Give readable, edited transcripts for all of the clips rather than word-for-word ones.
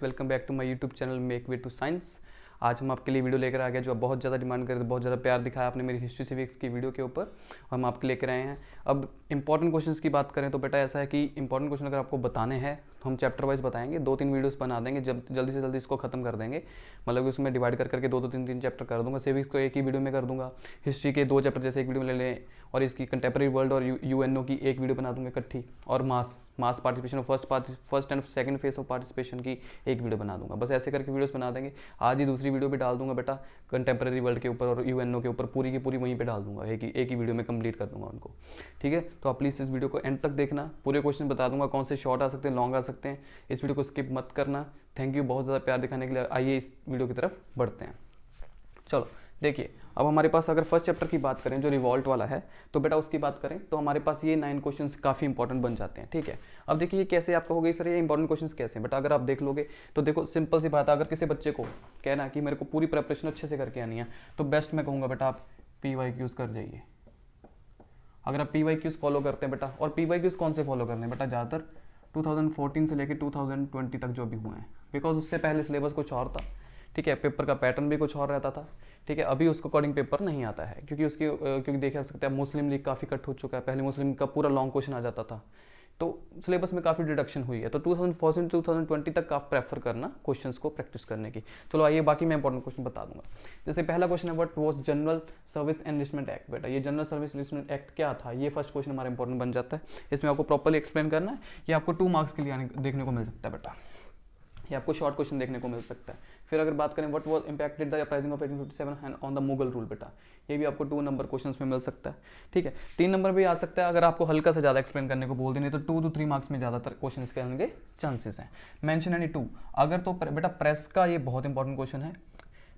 Welcome back to my YouTube channel make way to science. आज हम आपके लिए वीडियो लेकर आ गए जो आप बहुत ज़्यादा डिमांड कर रहे थे, बहुत ज़्यादा प्यार दिखाया आपने मेरी हिस्ट्री सिविक्स की वीडियो के ऊपर। हम आपके लेकर आए हैं। अब इंपॉर्टेंट क्वेश्चंस की बात करें तो बेटा ऐसा है कि इंपॉर्टेंट क्वेश्चन अगर आपको बताने हैं तो हम चैप्टर वाइज बताएंगे, 2-3 वीडियोस बना देंगे, जल्दी से जल्दी इसको खत्म कर देंगे। मतलब कि उसमें डिवाइड कर करके 2-3 चैप्टर कर दूंगा। सिविक्स को एक ही वीडियो में कर दूंगा, हिस्ट्री के 2 चैप्टर जैसे एक वीडियो में ले लें, और इसकी कंटेम्प्रेरी वर्ल्ड और यूएनओ की एक वीडियो बना दूंगा इकट्ठी, और mass participation first and second phase of participation की एक वीडियो बना दूंगा। बस ऐसे करके वीडियोस बना देंगे। आज ही दूसरी वीडियो भी डाल दूंगा बेटा कंटेम्प्रेरी वर्ल्ड के ऊपर और यूएनओ के ऊपर, पूरी की पूरी वहीं पे डाल दूंगा, एक ही वीडियो में कंप्लीट कर दूंगा उनको। ठीक है, तो आप प्लीज़ इस वीडियो को एंड तक देखना, पूरे क्वेश्चन बता दूंगा, कौन से शॉर्ट आ सकते हैं, लॉन्ग आ सकते हैं। इस वीडियो को स्किप मत करना। थैंक यू बहुत ज़्यादा प्यार दिखाने के लिए। आइए इस वीडियो की तरफ बढ़ते हैं। चलो देखिए, अब हमारे पास अगर फर्स्ट चैप्टर की बात करें जो रिवॉल्ट वाला है, तो बेटा उसकी बात करें तो हमारे पास ये 9 क्वेश्चंस काफ़ी इंपॉर्टेंट बन जाते हैं। ठीक है, अब देखिए ये कैसे आपका हो गई सर, ये इंपॉर्टेंट क्वेश्चंस कैसे हैं बेटा, अगर आप देख लोगे तो देखो सिंपल सी बात है। अगर किसी बच्चे को कहना है कि मेरे को पूरी प्रिपरेशन अच्छे से करके आनी है, तो बेस्ट मैं कहूँगा बेटा आप PYQs कर जाइए। अगर आप PYQs फॉलो करते हैं बेटा, और PYQs कौन से फॉलो करने हैं बेटा, ज़्यादातर 2014 से लेकर 2020 तक जो भी हुए हैं, बिकॉज उससे पहले सिलेबस कुछ और था। ठीक है, पेपर का पैटर्न भी कुछ और रहता था। ठीक है, अभी उसको अकॉर्डिंग पेपर नहीं आता है, क्योंकि देख सकते हैं मुस्लिम लीग काफ़ी कट हो चुका है। पहले मुस्लिम का पूरा लॉन्ग क्वेश्चन आ जाता था, तो सिलेबस में काफ़ी डिडक्शन हुई है। तो 2014 2020 तक आप प्रेफर करना क्वेश्चंस को प्रैक्टिस करने की। चलो आइए, बाकी मैं इंपॉर्टेंट क्वेश्चन बता दूंगा। जैसे पहला क्वेश्चन है, what was general service enlistment act. बेटा ये जनरल सर्विस एनलिस्टमेंट एक्ट क्या था, ये फर्स्ट क्वेश्चन हमारा इंपॉर्टेंट बन जाता है। इसमें आपको प्रॉपर्ली एक्सप्लेन करना है। ये आपको 2 मार्क्स के लिए देखने को मिल सकता है बेटा, ये आपको शॉर्ट क्वेश्चन देखने को मिल सकता है। फिर अगर बात करें what was impacted the uprising of 1857 on the Mughal rule, बेटा ये भी आपको 2 नंबर क्वेश्चंस में मिल सकता है। ठीक है, 3 नंबर भी आ सकता है अगर आपको हल्का से ज़्यादा एक्सप्लेन करने को बोल दें, नहीं तो 2 to 3 मार्क्स में ज़्यादातर क्वेश्चन इसके आने के चांसेस हैं। मेंशन एनी 2, अगर तो बेटा प्रेस का ये बहुत इंपॉर्टेंट क्वेश्चन है।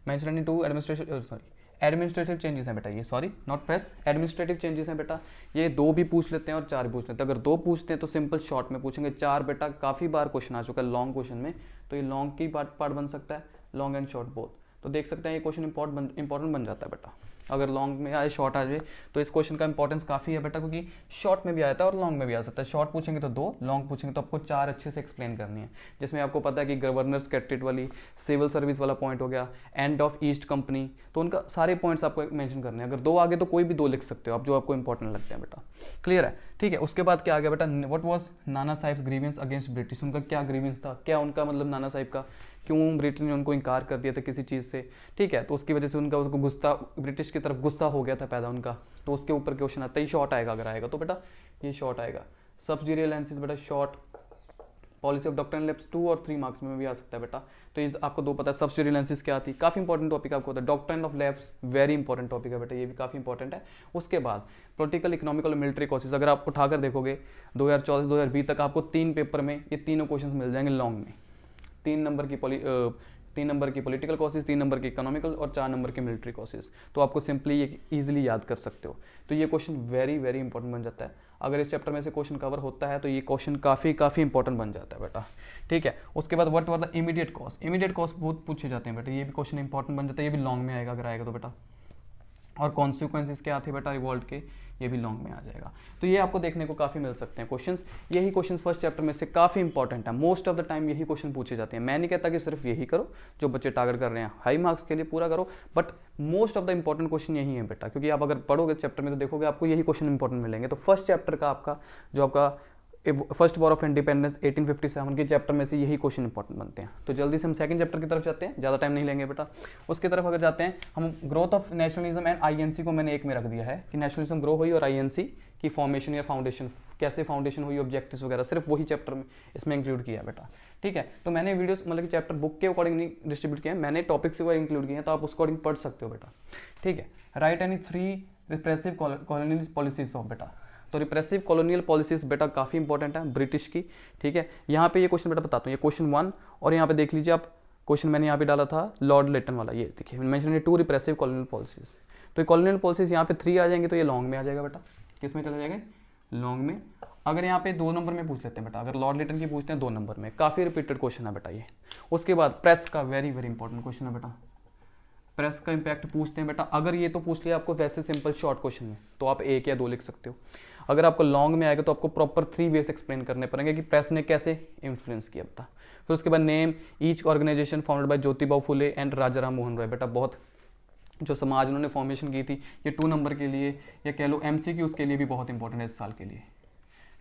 मेंशन एनी 2 एडमिनिस्ट्रेटिव चेंजेस हैं बेटा, ये sorry not press, administrative changes हैं बेटा। ये 2 भी पूछ लेते हैं और 4 भी पूछ लेते हैं। अगर 2 पूछते हैं तो सिंपल शॉर्ट में पूछेंगे, 4 बेटा काफ़ी बार क्वेश्चन आ चुका है लॉन्ग क्वेश्चन में, तो ये लॉन्ग की पार्ट बन सकता है, लॉन्ग एंड शॉर्ट बोथ। तो देख सकते हैं ये क्वेश्चन इंपॉर्टेंट बन जाता है बेटा। अगर लॉन्ग में आए शॉर्ट आ जाए तो इस क्वेश्चन का इंपॉर्टेंस काफ़ी है बेटा, क्योंकि शॉर्ट में भी आता है और लॉन्ग में भी आ सकता है। शॉर्ट पूछेंगे तो 2, लॉन्ग पूछेंगे तो आपको 4 अच्छे से एक्सप्लेन करनी है, जिसमें आपको पता है कि गवर्नर्स कैटेट वाली, सिविल सर्विस वाला पॉइंट हो गया, एंड ऑफ ईस्ट कंपनी, तो उनका सारे पॉइंट्स आपको मेंशन करने हैं। अगर 2 आगे तो कोई भी 2 लिख सकते हो आप, जो आपको इंपॉर्टेंट लगते हैं बेटा। क्लियर है? ठीक है, उसके बाद क्या आ गया बेटा, what was Nana sahibs grievance against British, उनका क्या ग्रीवेंस था, क्या उनका मतलब नाना साहिब का, क्यों ब्रिटेन ने उनको इनकार कर दिया था किसी चीज़ से। ठीक है, तो उसकी वजह से उसको गुस्सा, ब्रिटिश की तरफ गुस्सा हो गया था पैदा उनका, तो उसके ऊपर क्वेश्चन आता है। शॉर्ट आएगा, अगर आएगा तो बेटा ये शॉर्ट आएगा। सब्सिडियरी एनालिसिस बेटा short. Policy of doctrinal labs 2 और 3 मार्क्स में भी आ सकता है बेटा। तो ये आपको 2 पता है। सब्सिडियरी एनालिसिस क्या थी, काफ़ी इंपॉर्टेंट टॉपिक आपको होता है। Doctrine of labs very important topic है बेटा, ये भी काफ़ी इंपॉर्टेंट है। उसके बाद पॉलिटिकल, इकोनॉमिकल और मिलिट्री कॉसेज, अगर आप उठाकर देखोगे 2014-2020 तक आपको 3 पेपर में ये तीनों क्वेश्चन मिल जाएंगे लॉन्ग में। 3 नंबर की पॉलिटिकल कॉसेज, 3 नंबर की इकोनॉमिकल और 4 नंबर की मिलिट्री कॉसेज। तो आपको सिंपली ये इजीली याद कर सकते हो। तो ये क्वेश्चन वेरी वेरी इंपॉर्टेंट बन जाता है। अगर इस चैप्टर में से क्वेश्चन कवर होता है तो ये क्वेश्चन काफ़ी इंपॉर्टेंट बन जाता है बेटा। ठीक है, उसके बाद what were the immediate cause, immediate cause बहुत पूछे जाते हैं बेटा, ये भी क्वेश्चन इंपॉर्टेंट बन जाता है। ये भी लॉन्ग में आएगा, अगर आएगा तो बेटा। और कॉन्सिक्वेंसेस क्या थे बेटा रिवॉल्ट के, ये भी लॉन्ग में आ जाएगा। तो ये आपको देखने को काफ़ी मिल सकते हैं क्वेश्चंस। यही क्वेश्चंस फर्स्ट चैप्टर में से काफ़ी इंपॉर्टेंट है। मोस्ट ऑफ द टाइम यही क्वेश्चन पूछे जाते हैं। मैं नहीं कहता कि सिर्फ यही करो, जो बच्चे टारगेट कर रहे हैं हाई मार्क्स के लिए पूरा करो, but most of the important question यही है बेटा, क्योंकि आप अगर पढ़ोगे चैप्टर में तो देखोगे आपको यही क्वेश्चन इंपॉर्टेंट मिलेंगे। तो फर्स्ट चैप्टर का आपका जो आपका फर्स्ट वॉर ऑफ इंडिपेंडेंस 1857 के चैप्टर में से यही क्वेश्चन इंपॉर्टेंट बनते हैं। तो जल्दी से हम सेकंड चैप्टर की तरफ जाते हैं, ज़्यादा टाइम नहीं लेंगे बेटा। उसकी तरफ अगर जाते हैं हम, growth of nationalism and INC को मैंने एक में रख दिया है कि नेशनलिज्म ग्रो हुई और आईएनसी की फॉर्मेशन या फाउंडेशन, कैसे फाउंडेशन हुई, ऑब्जेक्टिव्स वगैरह, सिर्फ वही चैप्टर में इसमें इंक्लूड किया बेटा। ठीक है, तो मैंने वीडियोस मतलब कि चैप्टर बुक के अकॉर्डिंग नहीं डिस्ट्रीब्यूट किया है, मैंने टॉपिक से वो इंक्लूड किए हैं, तो आप उसके अकॉर्डिंग पढ़ सकते हो बेटा। ठीक है, right any 3 repressive colonial policies of बेटा। तो रिप्रेसिव कॉलोनियल पॉलिसीज बेटा काफ़ी इंपॉर्टेंट है ब्रिटिश की। ठीक है, यहाँ पे ये क्वेश्चन बेटा बताता हूँ, ये क्वेश्चन 1, और यहाँ पे देख लीजिए आप, क्वेश्चन मैंने यहाँ पे डाला था लॉर्ड लेटन वाला, ये देखिए मेंशन 2 रिप्रेसिव कॉलोनियल पॉलिसीज। तो कॉलोनियल पॉलिसीज यहाँ पे 3 आ जाएंगे, तो ये लॉन्ग में आ जाएगा बेटा। किस में चले जाएंगे, लॉन्ग में। अगर यहाँ पे 2 नंबर में पूछ लेते हैं बेटा, अगर लॉर्ड लेटन की पूछते हैं 2 नंबर में, काफ़ी रिपीटेड क्वेश्चन है बेटा ये। उसके बाद प्रेस का वेरी वेरी इंपॉर्टेंट क्वेश्चन है बेटा, प्रेस का इंपैक्ट पूछते हैं बेटा। अगर ये तो पूछ लिया आपको वैसे सिंपल शॉर्ट क्वेश्चन में, तो आप 1 या 2 लिख सकते हो। अगर आपको लॉन्ग में आएगा तो आपको प्रॉपर 3 वेज एक्सप्लेन करने पड़ेंगे कि प्रेस ने कैसे इन्फ्लुएंस किया बेटा। फिर उसके बाद name each organisation founded by Jyotiba Phule and Raja Ram Mohan Roy. बेटा बहुत जो समाज उन्होंने फॉर्मेशन की थी, ये 2 नंबर के लिए या कह लो MCQs के लिए भी बहुत इंपॉर्टेंट है इस साल के लिए।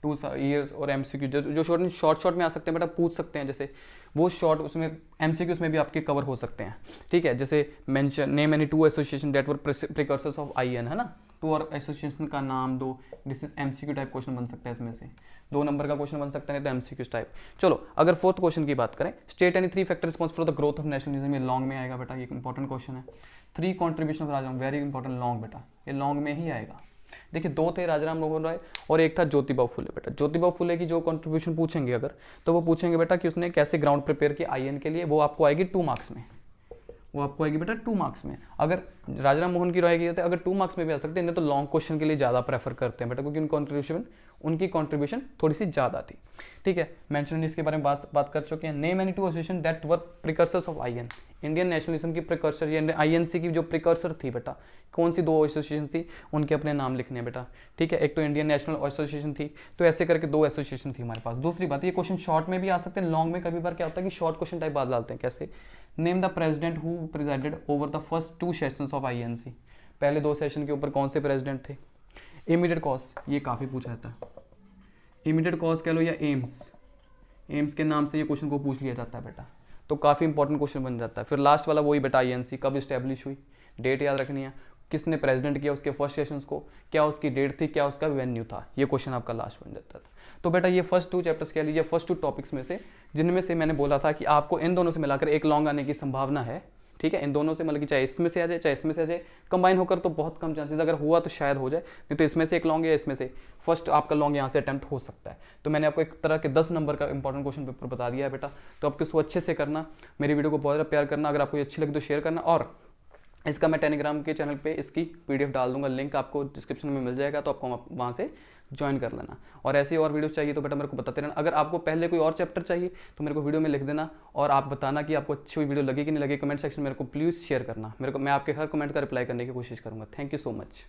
2 ईयर्स और MCQ जो शॉर्ट में आ सकते हैं बेटा, पूछ सकते हैं, जैसे वो शॉर्ट उसमें MCQs में भी आपके कवर हो सकते हैं, ठीक है। जैसे mention name any 2 association that were precursors of IN, है ना, 2 और एसोसिएशन का नाम दो। This is MCQ type question बन सकता है, इसमें से 2 नंबर का क्वेश्चन बन सकता है, नहीं तो MCQ टाइप। चलो अगर 4th क्वेश्चन की बात करें, state any 3 factor response for the growth of nationalism, ये लॉन्ग में आएगा बेटा, ये इंपॉर्टेंट क्वेश्चन है। 3 contribution of Raja, very important long बेटा, ये लॉन्ग में ही आएगा। देखिए 2 थे, राजा राम मोहन राय और एक था ज्योतिबा फुले। बेटा ज्योतिबा फुले की जो कंट्रीब्यूशन पूछेंगे अगर, तो वो पूछेंगे बेटा कि उसने कैसे ग्राउंड प्रिपेयर किया IN के लिए, वो आपको आएगी 2 मार्क्स में, वो आपको आएगी बेटा 2 मार्क्स में। अगर राजा राम मोहन की राय की जाती है, अगर 2 मार्क्स में भी आ सकते हैं, नहीं तो लॉन्ग क्वेश्चन के लिए ज़्यादा प्रेफर करते हैं बेटा, क्योंकि उनकी कॉन्ट्रीब्यूशन थोड़ी सी ज़्यादा थी, ठीक है। मेंशन इसके बारे में बात कर चुके हैं। Name any 2 association that were precursors of IN, Indian nationalism की प्रिकर्सर या INC की जो प्रिकर्सर थी बेटा, कौन सी 2 एसोसिएशन थी, उनके अपने नाम लिखने हैं बेटा, ठीक है। एक तो इंडियन नेशनल एसोसिएशन थी, तो ऐसे करके 2 एसोसिएशन थी हमारे पास। दूसरी बात, ये क्वेश्चन शॉर्ट में भी आ सकते हैं, लॉन्ग में कभी बार क्या होता है कि शॉर्ट क्वेश्चन टाइप बात डालते हैं। कैसे, name the president who presided over the first 2 sessions of INC, पहले 2 सेशन के ऊपर कौन से प्रेसिडेंट थे। इमीडिएट कॉज, ये काफ़ी पूछा जाता है, इमीडिएट कॉज कह लो या एम्स के नाम से ये क्वेश्चन को पूछ लिया जाता है बेटा, तो काफ़ी इंपॉर्टेंट क्वेश्चन बन जाता है। फिर लास्ट वाला वही बेटा INC कब इस्टेब्लिश हुई, डेट याद रखनी है, किसने प्रेसिडेंट किया उसके फर्स्ट सेशंस को, क्या उसकी डेट थी, क्या उसका वेन्यू था, ये क्वेश्चन आपका लास्ट बन जाता था। तो बेटा ये फर्स्ट 2 चैप्टर्स कह लीजिए, फर्स्ट 2 टॉपिक्स में से, जिनमें से मैंने बोला था कि आपको इन दोनों से मिलाकर एक लॉन्ग आने की संभावना है, ठीक है। इन दोनों से मतलब कि चाहे इसमें से आ जाए चाहे इसमें से आ जाए, कंबाइन होकर तो बहुत कम चांसेस, अगर हुआ तो शायद हो जाए, नहीं तो इसमें से एक लॉन्ग या इसमें से फर्स्ट आपका लॉन्ग यहाँ से अटेम्प्ट हो सकता है। तो मैंने आपको एक तरह के 10 नंबर का इंपॉर्टेंट क्वेश्चन पेपर बता दिया है बेटा, तो आपको इसको अच्छे से करना, मेरी वीडियो को बहुत ज़्यादा प्यार करना, अगर आपको अच्छी लगी तो शेयर करना, और इसका मैं टेलीग्राम के चैनल पे इसकी PDF डाल दूंगा, लिंक आपको डिस्क्रिप्शन में मिल जाएगा, तो आपको वहाँ से ज्वाइन कर लेना। और ऐसी और वीडियो चाहिए तो बेटा मेरे को बताते रहना। अगर आपको पहले कोई और चैप्टर चाहिए तो मेरे को वीडियो में लिख देना, और आप बताना कि आपको अच्छी वीडियो लगी कि नहीं लगी, कमेंट सेक्शन में मेरे को प्लीज़ शेयर करना, मैं आपके हर कमेंट का रिप्लाई करने की कोशिश करूँगा। Thank you so much.